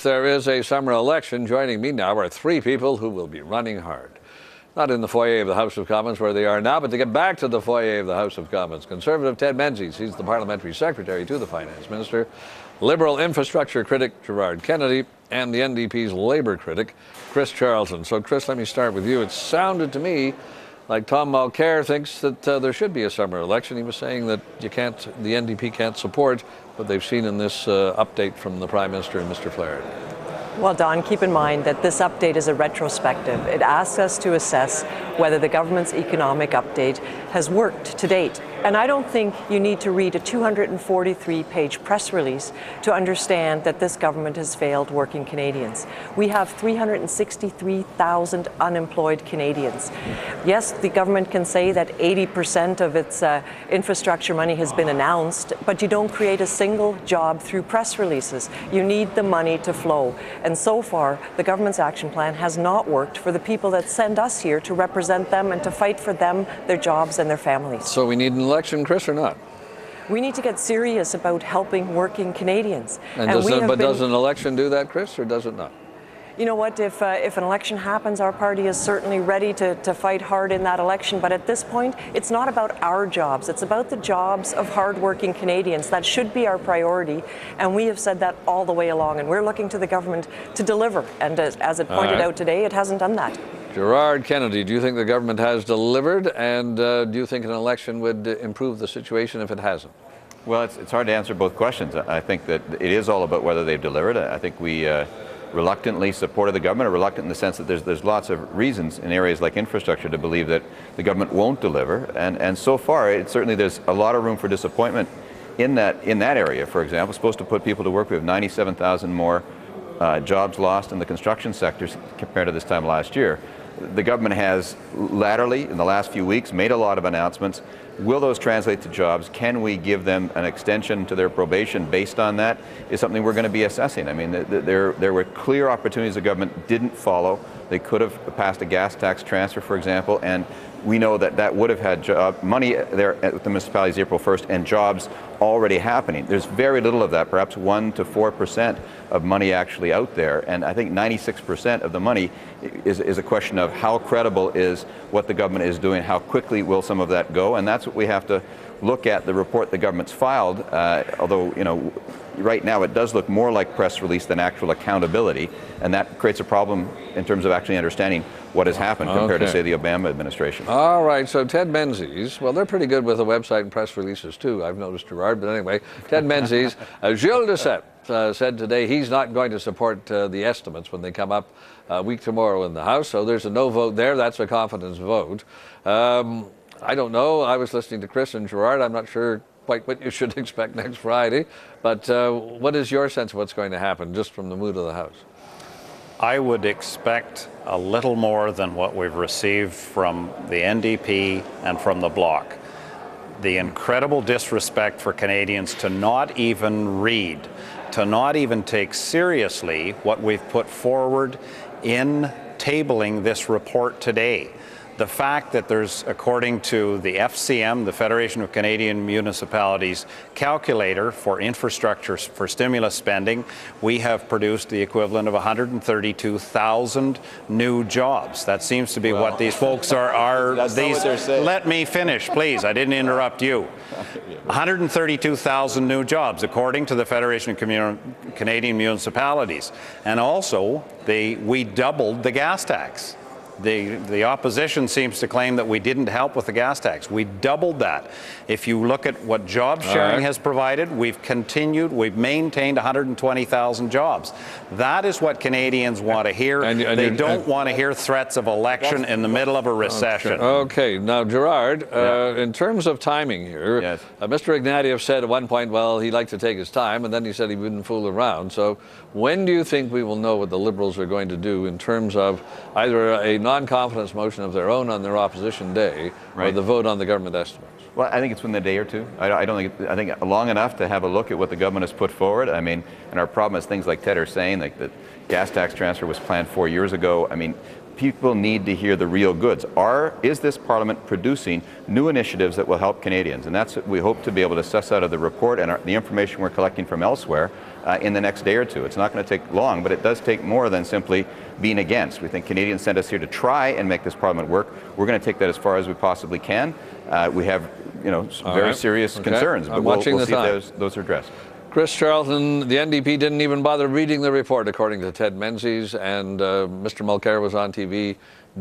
if there is a summer election. Joining me now are three people who will be running hard. Not in the foyer of the House of Commons where they are now, but to get back to the foyer of the House of Commons. Conservative Ted Menzies, he's the Parliamentary Secretary to the Finance Minister. Liberal infrastructure critic Gerard Kennedy, and the NDP's Labour critic Chris Charlton. So Chris, let me start with you. It sounded to me like Tom Mulcair thinks that there should be a summer election. He was saying that the NDP can't support what they've seen in this update from the Prime Minister and Mr. Flaherty. Well, Don, keep in mind that this update is a retrospective. It asks us to assess whether the government's economic update has worked to date. And I don't think you need to read a 243-page press release to understand that this government has failed working Canadians. We have 363,000 unemployed Canadians. Yes, the government can say that 80% of its infrastructure money has been announced, but you don't create a single job through press releases. You need the money to flow. And so far, the government's action plan has not worked for the people that send us here to represent them and to fight for them, their jobs, and their families. So we need an election, Chris, or not? We need to get serious about helping working Canadians. Does an election do that, Chris, or does it not? You know what, if an election happens, our party is certainly ready to fight hard in that election. But at this point, it's not about our jobs. It's about the jobs of hardworking Canadians. That should be our priority. And we have said that all the way along. And we're looking to the government to deliver. And as it pointed out today, it hasn't done that. Gerard Kennedy, do you think the government has delivered? And do you think an election would improve the situation if it hasn't? Well, it's hard to answer both questions. I think that it is all about whether they've delivered. I think we reluctantly supported the government, or reluctant in the sense that there's lots of reasons in areas like infrastructure to believe that the government won't deliver. And so far, certainly there's a lot of room for disappointment in that area. For example, it's supposed to put people to work. We have 97,000 more jobs lost in the construction sectors compared to this time last year. The government has latterly, in the last few weeks, made a lot of announcements. Will those translate to jobs? Can we give them an extension to their probation based on that? Is something we're going to be assessing. I mean, there were clear opportunities the government didn't follow. They could have passed a gas tax transfer, for example, and we know that would have had money there at the municipalities April 1st and jobs already happening. There's very little of that, perhaps 1 to 4% of money actually out there. And I think 96% of the money is a question of how credible is what the government is doing, how quickly will some of that go, and that's what we have to look at. The report the government's filed, although, you know, right now it does look more like press release than actual accountability, and that creates a problem in terms of actually understanding what has happened compared to, say, the Obama administration. All right, so Ted Menzies, well, they're pretty good with the website and press releases too, I've noticed, Gerard, but anyway, Ted Menzies, Gilles Duceppe said today he's not going to support the estimates when they come up a week tomorrow in the House, so there's a no vote there. That's a confidence vote. I don't know, I was listening to Chris and Gerard, I'm not sure quite what you should expect next Friday, but what is your sense of what's going to happen just from the mood of the House? I would expect a little more than what we've received from the NDP and from the Bloc. The incredible disrespect for Canadians to not even read, to not even take seriously what we've put forward in tabling this report today. The fact that there's, according to the FCM, the Federation of Canadian Municipalities calculator for infrastructure for stimulus spending, we have produced the equivalent of 132,000 new jobs. That seems to be what these folks are. Let me finish, please. I didn't interrupt you. 132,000 new jobs, according to the Federation of Canadian Municipalities. And also, we doubled the gas tax. The opposition seems to claim that we didn't help with the gas tax. We doubled that. If you look at what job sharing has provided, we've maintained 120,000 jobs. That is what Canadians want to hear. They don't want to hear threats of election in the middle of a recession. Okay. Now, Gerard, in terms of timing here, Mr. Ignatieff said at one point, well, he'd like to take his time, and then he said he wouldn't fool around. So when do you think we will know what the Liberals are going to do in terms of either a non-confidence motion of their own on their opposition day or the vote on the government estimates? Well, I think it's within a day or two. I think long enough to have a look at what the government has put forward. I mean, and our problem is things like Ted are saying, like the gas tax transfer was planned 4 years ago. I mean, people need to hear the real goods. Is this Parliament producing new initiatives that will help Canadians? And that's what we hope to be able to suss out of the report and the information we're collecting from elsewhere in the next day or two. It's not going to take long, but it does take more than simply being against. We think Canadians sent us here to try and make this Parliament work. We're going to take that as far as we possibly can. We have, very serious concerns, but we'll see if those are addressed. Chris Charlton, the NDP didn't even bother reading the report, according to Ted Menzies, and Mr. Mulcair was on TV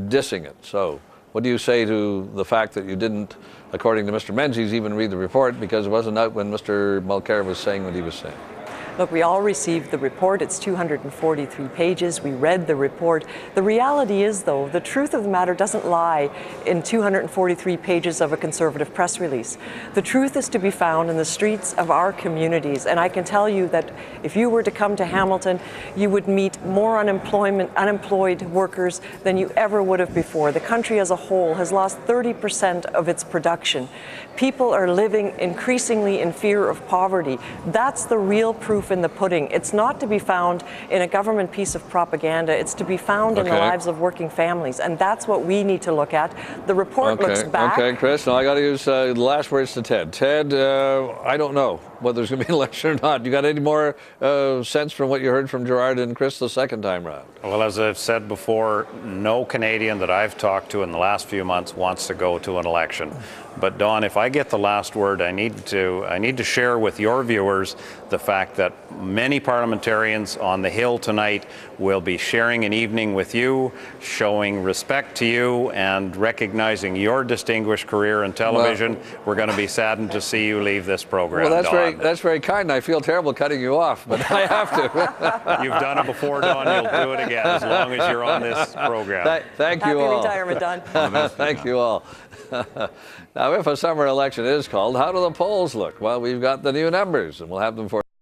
dissing it. So what do you say to the fact that you didn't, according to Mr. Menzies, even read the report because it wasn't out when Mr. Mulcair was saying what he was saying? Look, we all received the report. It's 243 pages. We read the report. The reality is, though, the truth of the matter doesn't lie in 243 pages of a Conservative press release. The truth is to be found in the streets of our communities. And I can tell you that if you were to come to Hamilton, you would meet more unemployed workers than you ever would have before. The country as a whole has lost 30% of its production. People are living increasingly in fear of poverty. That's the real proof in the pudding. It's not to be found in a government piece of propaganda. It's to be found in the lives of working families. And that's what we need to look at. The report looks back. Okay, Chris, now I got to use the last words to Ted. Ted, I don't know whether there's going to be an election or not. You got any more sense from what you heard from Gerard and Chris the second time round? Well, as I've said before, no Canadian that I've talked to in the last few months wants to go to an election. But Don, if I get the last word, I need to share with your viewers the fact that many parliamentarians on the Hill tonight will be sharing an evening with you, showing respect to you and recognizing your distinguished career in television. We're going to be saddened to see you leave this program. Well, that's very kind. I feel terrible cutting you off, but I have to. You've done it before, Don. You'll do it again as long as you're on this program. Thank you all. Happy retirement, Don. Thank you all. Now, if a summer election is called, how do the polls look? Well, we've got the new numbers, and we'll have them for